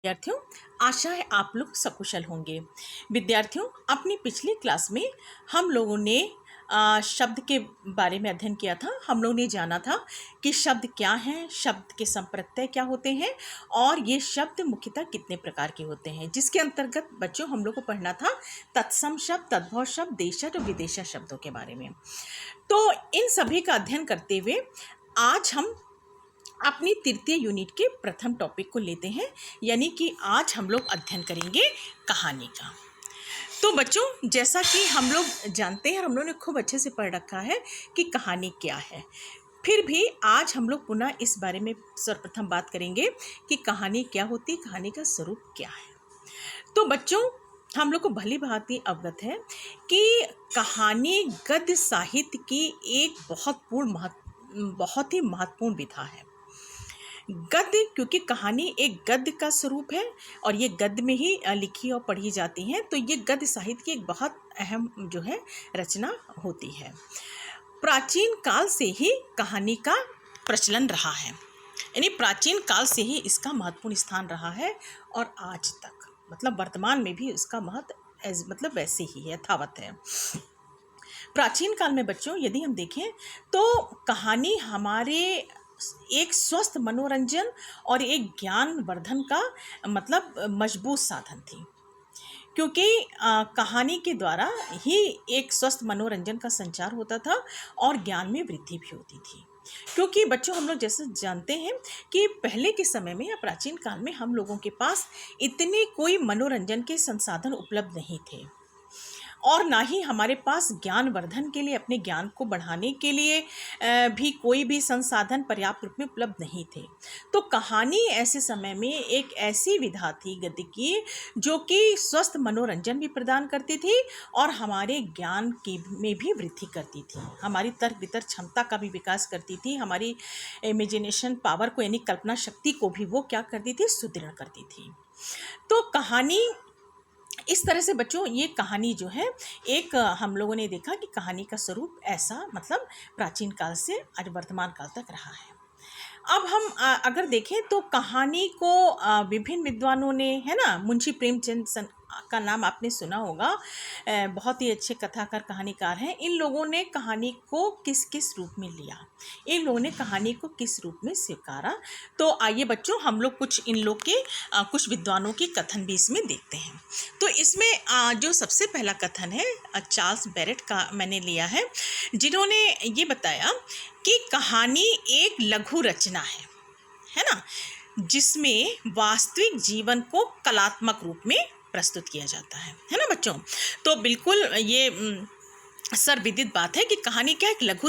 विद्यार्थियों, आशा है आप लोग सकुशल होंगे। विद्यार्थियों, अपनी पिछली क्लास में हम लोगों ने शब्द के बारे में अध्ययन किया था। हम लोगों ने जाना था कि शब्द क्या हैं, शब्द के संप्रत्यय क्या होते हैं और ये शब्द मुख्यतः कितने प्रकार के होते हैं, जिसके अंतर्गत बच्चों हम लोग को पढ़ना था तत्सम शब्द, तद्भव शब्द, देशज और विदेशज शब्दों के बारे में। तो इन सभी का अध्ययन करते हुए आज हम अपनी तृतीय यूनिट के प्रथम टॉपिक को लेते हैं, यानी कि आज हम लोग अध्ययन करेंगे कहानी का। तो बच्चों, जैसा कि हम लोग जानते हैं, हम लोगों ने खूब अच्छे से पढ़ रखा है कि कहानी क्या है। फिर भी आज हम लोग पुनः इस बारे में सर्वप्रथम बात करेंगे कि कहानी क्या होती है, कहानी का स्वरूप क्या है। तो बच्चों, हम लोग को भली भांति अवगत है कि कहानी गद्य साहित्य की एक बहुत ही महत्वपूर्ण विधा है। गद्य, क्योंकि कहानी एक गद्य का स्वरूप है और ये गद्य में ही लिखी और पढ़ी जाती हैं, तो ये गद्य साहित्य की एक बहुत अहम जो है रचना होती है। प्राचीन काल से ही कहानी का प्रचलन रहा है, यानी प्राचीन काल से ही इसका महत्वपूर्ण स्थान रहा है और आज तक मतलब वर्तमान में भी इसका महत्व वैसे ही है, यथावत है। प्राचीन काल में बच्चों यदि हम देखें तो कहानी हमारे एक स्वस्थ मनोरंजन और एक ज्ञान वर्धन का मजबूत साधन थी, क्योंकि कहानी के द्वारा ही एक स्वस्थ मनोरंजन का संचार होता था और ज्ञान में वृद्धि भी होती थी। क्योंकि बच्चों, हम लोग जैसे जानते हैं कि पहले के समय में या प्राचीन काल में हम लोगों के पास इतने कोई मनोरंजन के संसाधन उपलब्ध नहीं थे और ना ही हमारे पास ज्ञान वर्धन के लिए, अपने ज्ञान को बढ़ाने के लिए भी कोई भी संसाधन पर्याप्त रूप में उपलब्ध नहीं थे। तो कहानी ऐसे समय में एक ऐसी विधा थी गद्य की जो कि स्वस्थ मनोरंजन भी प्रदान करती थी और हमारे ज्ञान की में भी वृद्धि करती थी, हमारी तर्क वितर्क क्षमता का भी विकास करती थी, हमारी इमेजिनेशन पावर को यानी कल्पना शक्ति को भी वो क्या करती थी, सुदृढ़ करती थी। तो कहानी इस तरह से बच्चों, ये कहानी जो है एक हम लोगों ने देखा कि कहानी का स्वरूप ऐसा प्राचीन काल से आज वर्तमान काल तक रहा है। अब हम अगर देखें तो कहानी को विभिन्न विद्वानों ने, है ना, मुंशी प्रेमचंद का नाम आपने सुना होगा, बहुत ही अच्छे कथाकार कहानीकार हैं। इन लोगों ने कहानी को किस किस रूप में लिया, इन लोगों ने कहानी को किस रूप में स्वीकारा, तो आइए बच्चों हम लोग कुछ इन लोग के कुछ विद्वानों की कथन भी इसमें देखते हैं। तो इसमें जो सबसे पहला कथन है चार्ल्स बैरेट का मैंने लिया है, जिन्होंने ये बताया कि कहानी एक लघु रचना है ना, जिसमें वास्तविक जीवन को कलात्मक रूप में प्रस्तुत किया जाता है ना बच्चों। तो बिल्कुल ये सर्वविदित बात है कि कहानी क्या एक लघु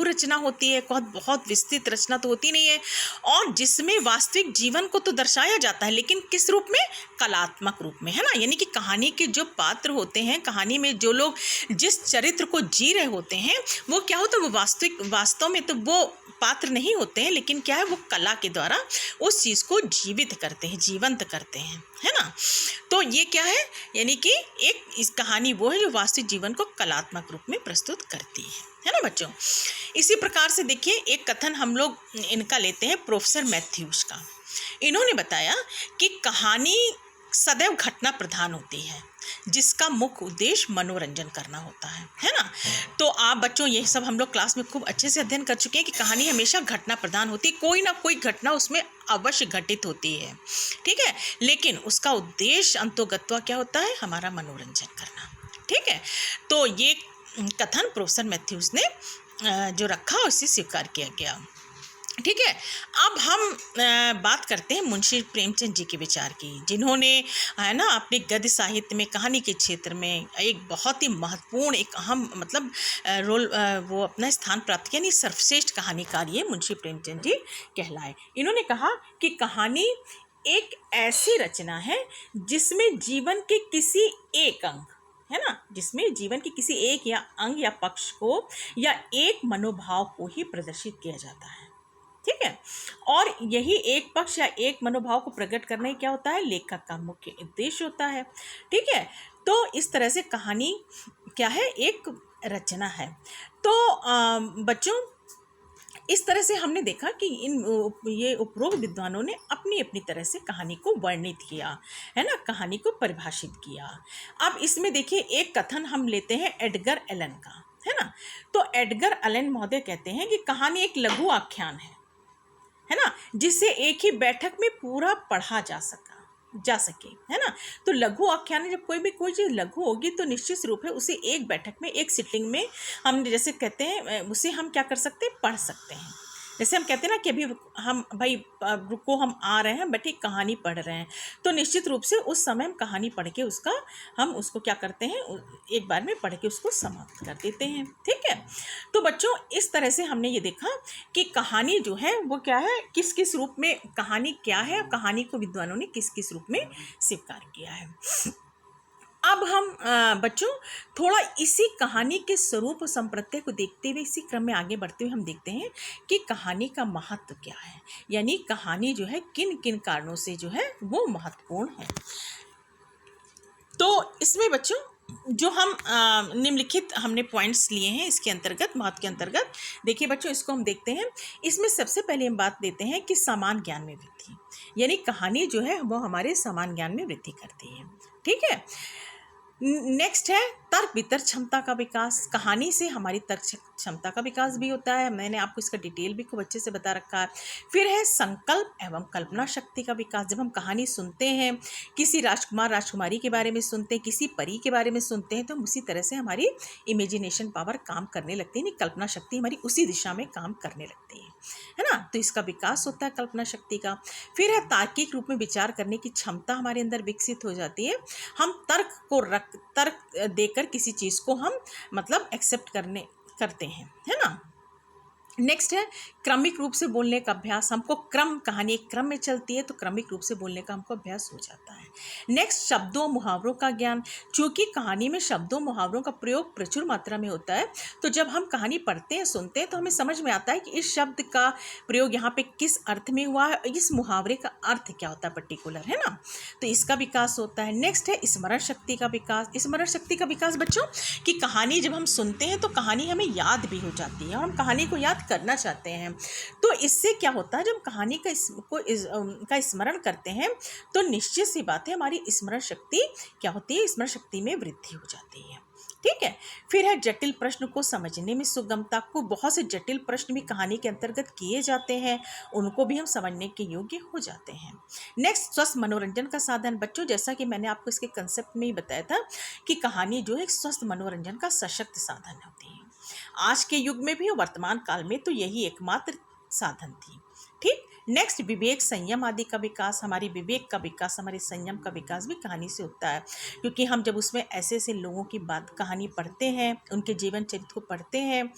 रचना होती है, बहुत विस्तृत रचना तो होती नहीं है, और जिसमें वास्तविक जीवन को तो दर्शाया जाता है, लेकिन किस रूप में, कलात्मक रूप में, है ना। यानी कि कहानी के जो पात्र होते हैं, कहानी में जो लोग जिस चरित्र को जी रहे होते हैं, वो क्या होता है, वो वास्तव में तो वो पात्र नहीं होते हैं, लेकिन क्या है, वो कला के द्वारा उस चीज़ को जीवित करते हैं, जीवंत करते हैं, है ना। तो ये क्या है, यानी कि एक इस कहानी वो है जो वास्तविक जीवन को कलात्मक रूप में प्रस्तुत करती है ना बच्चों। इसी प्रकार से देखिए एक कथन हम लोग इनका लेते हैं प्रोफेसर मैथ्यूज का। इन्होंने बताया कि कहानी सदैव घटना प्रधान होती है, जिसका मुख्य उद्देश्य मनोरंजन करना होता है ना। तो आप बच्चों ये सब हम लोग क्लास में खूब अच्छे से अध्ययन कर चुके हैं कि कहानी हमेशा घटना प्रधान होती है, कोई ना कोई घटना उसमें अवश्य घटित होती है, ठीक है, लेकिन उसका उद्देश्य अंतोगत्वा क्या होता है, हमारा मनोरंजन करना, ठीक है। तो ये कथन प्रोफेसर मैथ्यूज ने जो रखा उसे स्वीकार किया गया, ठीक है। अब हम बात करते हैं मुंशी प्रेमचंद जी के विचार की, जिन्होंने, है ना, अपने गद्य साहित्य में कहानी के क्षेत्र में एक बहुत ही महत्वपूर्ण, एक अहम रोल वो अपना स्थान प्राप्त किया, यानी सर्वश्रेष्ठ कहानीकार ये मुंशी प्रेमचंद जी कहलाए। इन्होंने कहा कि कहानी एक ऐसी रचना है जिसमें जीवन के किसी एक अंग, है ना, जिसमें जीवन के किसी एक या अंग या पक्ष को या एक मनोभाव को ही प्रदर्शित किया जाता है, ठीक है। और यही एक पक्ष या एक मनोभाव को प्रकट करना ही क्या होता है, लेखक का मुख्य उद्देश्य होता है, ठीक है। तो इस तरह से कहानी क्या है, एक रचना है। तो बच्चों इस तरह से हमने देखा कि ये उपरोक्त विद्वानों ने अपनी अपनी तरह से कहानी को वर्णित किया, है ना, कहानी को परिभाषित किया। अब इसमें देखिए एक कथन हम लेते हैं एडगर एलन का, है ना। तो एडगर एलन महोदय कहते हैं कि कहानी एक लघु आख्यान है ना, जिसे एक ही बैठक में पूरा पढ़ा जा सके, है ना। तो लघु आख्यान, जब कोई चीज़ लघु होगी तो निश्चित रूप है उसे एक बैठक में, एक सिटिंग में हम जैसे कहते हैं उसे हम क्या कर सकते हैं, पढ़ सकते हैं। जैसे हम कहते हैं ना कि अभी हम भाई रुको, हम आ रहे हैं, बैठे कहानी पढ़ रहे हैं, तो निश्चित रूप से उस समय हम कहानी पढ़ के हम उसको क्या करते हैं, एक बार में पढ़ के उसको समाप्त कर देते हैं। ठीक है। तो बच्चों इस तरह से हमने ये देखा कि कहानी जो है वो क्या है, किस किस रूप में कहानी क्या है, और कहानी को विद्वानों ने किस किस रूप में स्वीकार किया है। अब हम बच्चों थोड़ा इसी कहानी के स्वरूप और संप्रत्यय को देखते हुए, इसी क्रम में आगे बढ़ते हुए हम देखते हैं कि कहानी का महत्व क्या है, यानी कहानी जो है किन किन कारणों से जो है वो महत्वपूर्ण है। तो इसमें बच्चों जो हम निम्नलिखित हमने पॉइंट्स लिए हैं इसके अंतर्गत, महत्व के अंतर्गत, देखिए बच्चों इसको हम देखते हैं। इसमें सबसे पहले हम बात देते हैं कि समान ज्ञान में वृद्धि, यानी कहानी जो है वो हमारे समान ज्ञान में वृद्धि करती है। ठीक है। नेक्स्ट है तर्क वितर्क क्षमता का विकास। कहानी से हमारी तर्क क्षमता का विकास भी होता है, मैंने आपको इसका डिटेल भी खूब अच्छे से बता रखा है। फिर है संकल्प एवं कल्पना शक्ति का विकास। जब हम कहानी सुनते हैं, किसी राजकुमार राजकुमारी के बारे में सुनते हैं, किसी परी के बारे में सुनते हैं, तो हम उसी तरह से हमारी इमेजिनेशन पावर काम करने लगती है, कल्पना शक्ति हमारी उसी दिशा में काम करने लगती है ना। तो इसका विकास होता है कल्पना शक्ति का। फिर है तार्किक रूप में विचार करने की क्षमता हमारे अंदर विकसित हो जाती है। हम तर्क देकर किसी चीज़ को हम मतलब एक्सेप्ट करते हैं, है ना। नेक्स्ट है क्रमिक रूप से बोलने का अभ्यास। हमको कहानी एक क्रम में चलती है तो क्रमिक रूप से बोलने का हमको अभ्यास हो जाता है। नेक्स्ट शब्दों मुहावरों का ज्ञान। चूंकि कहानी में शब्दों मुहावरों का प्रयोग प्रचुर मात्रा में होता है, तो जब हम कहानी पढ़ते हैं, सुनते हैं, तो हमें समझ में आता है कि इस शब्द का प्रयोग यहाँ पे किस अर्थ में हुआ है, इस मुहावरे का अर्थ क्या होता है पर्टिकुलर, है ना। तो इसका विकास होता है। नेक्स्ट है स्मरण शक्ति का विकास। स्मरण शक्ति का विकास बच्चों कि कहानी जब हम सुनते हैं तो कहानी हमें याद भी हो जाती है और हम कहानी को याद करना चाहते हैं। तो इससे क्या होता है, जब कहानी का स्मरण करते हैं तो निश्चित सी बात है हमारी स्मरण शक्ति क्या होती है, स्मरण शक्ति में वृद्धि हो जाती है। ठीक है। फिर है जटिल प्रश्न को समझने में सुगमता। को बहुत से जटिल प्रश्न भी कहानी के अंतर्गत किए जाते हैं, उनको भी हम समझने के योग्य हो जाते हैं। नेक्स्ट स्वस्थ मनोरंजन का साधन। बच्चों जैसा कि मैंने आपको इसके कंसेप्ट में ही बताया था कि कहानी जो है स्वस्थ मनोरंजन का सशक्त साधन होती है। आज के युग में भी और वर्तमान काल में तो यही एकमात्र साधन थी। ठीक। नेक्स्ट विवेक संयम आदि का विकास। हमारी विवेक का विकास, हमारे संयम का विकास भी कहानी से होता है, क्योंकि हम जब उसमें ऐसे ऐसे लोगों की बात कहानी पढ़ते हैं, उनके जीवन चरित्र को पढ़ते हैं,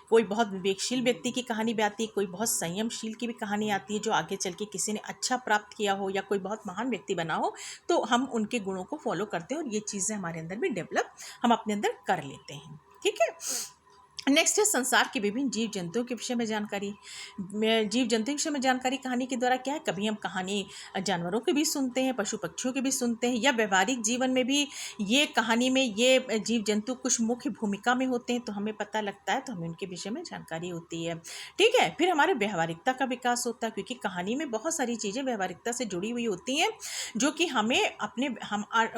कोई बहुत विवेकशील व्यक्ति की कहानी भी आती है, कोई बहुत संयमशील की भी कहानी आती है जो आगे चल के किसी ने अच्छा प्राप्त किया हो या कोई बहुत महान व्यक्ति बना हो, तो हम उनके गुणों को फॉलो करते हैं और ये चीज़ें हमारे अंदर भी डेवलप हम अपने अंदर कर लेते हैं। ठीक है। नेक्स्ट है संसार के विभिन्न जीव जंतुओं के विषय में जानकारी। जीव जंतु के विषय में जानकारी कहानी के द्वारा क्या है, कभी हम कहानी जानवरों के भी सुनते हैं, पशु पक्षियों के भी सुनते हैं, या व्यवहारिक जीवन में भी ये कहानी में ये जीव जंतु कुछ मुख्य भूमिका में होते हैं, तो हमें पता लगता है, तो हमें उनके विषय में जानकारी होती है। ठीक है। फिर हमारे व्यवहारिकता का विकास होता है, क्योंकि कहानी में बहुत सारी चीज़ें व्यवहारिकता से जुड़ी हुई होती हैं जो कि हमें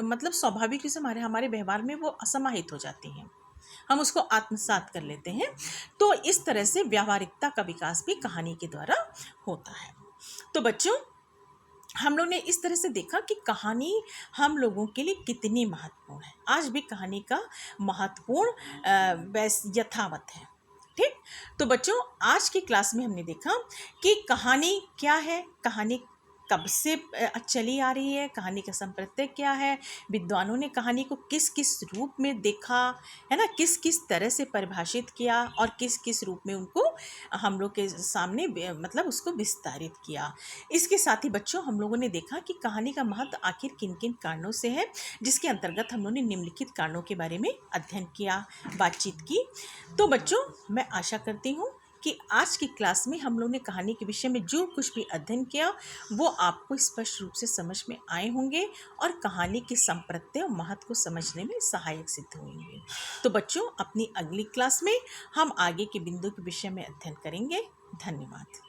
मतलब स्वाभाविक रूप से हमारे व्यवहार में वो असमाहित हो जाती हैं, हम उसको आत्मसात कर लेते हैं। तो इस तरह से व्यावहारिकता का विकास भी कहानी के द्वारा होता है। तो बच्चों हम लोग ने इस तरह से देखा कि कहानी हम लोगों के लिए कितनी महत्वपूर्ण है। आज भी कहानी का महत्वपूर्ण यथावत है। ठीक। तो बच्चों आज की क्लास में हमने देखा कि कहानी क्या है, कहानी कब से चली आ रही है, कहानी का संप्रत्यय क्या है, विद्वानों ने कहानी को किस किस रूप में देखा, है ना, किस किस तरह से परिभाषित किया और किस किस रूप में उनको हम लोग के सामने मतलब उसको विस्तारित किया। इसके साथ ही बच्चों हम लोगों ने देखा कि कहानी का महत्व आखिर किन किन कारणों से है, जिसके अंतर्गत हम लोगों ने निम्नलिखित कारणों के बारे में अध्ययन किया, बातचीत की। तो बच्चों मैं आशा करती हूँ कि आज की क्लास में हम लोग ने कहानी के विषय में जो कुछ भी अध्ययन किया वो आपको स्पष्ट रूप से समझ में आए होंगे और कहानी के संप्रत्यय और महत्व को समझने में सहायक सिद्ध होंगे। तो बच्चों, अपनी अगली क्लास में हम आगे के बिंदु के विषय में अध्ययन करेंगे। धन्यवाद।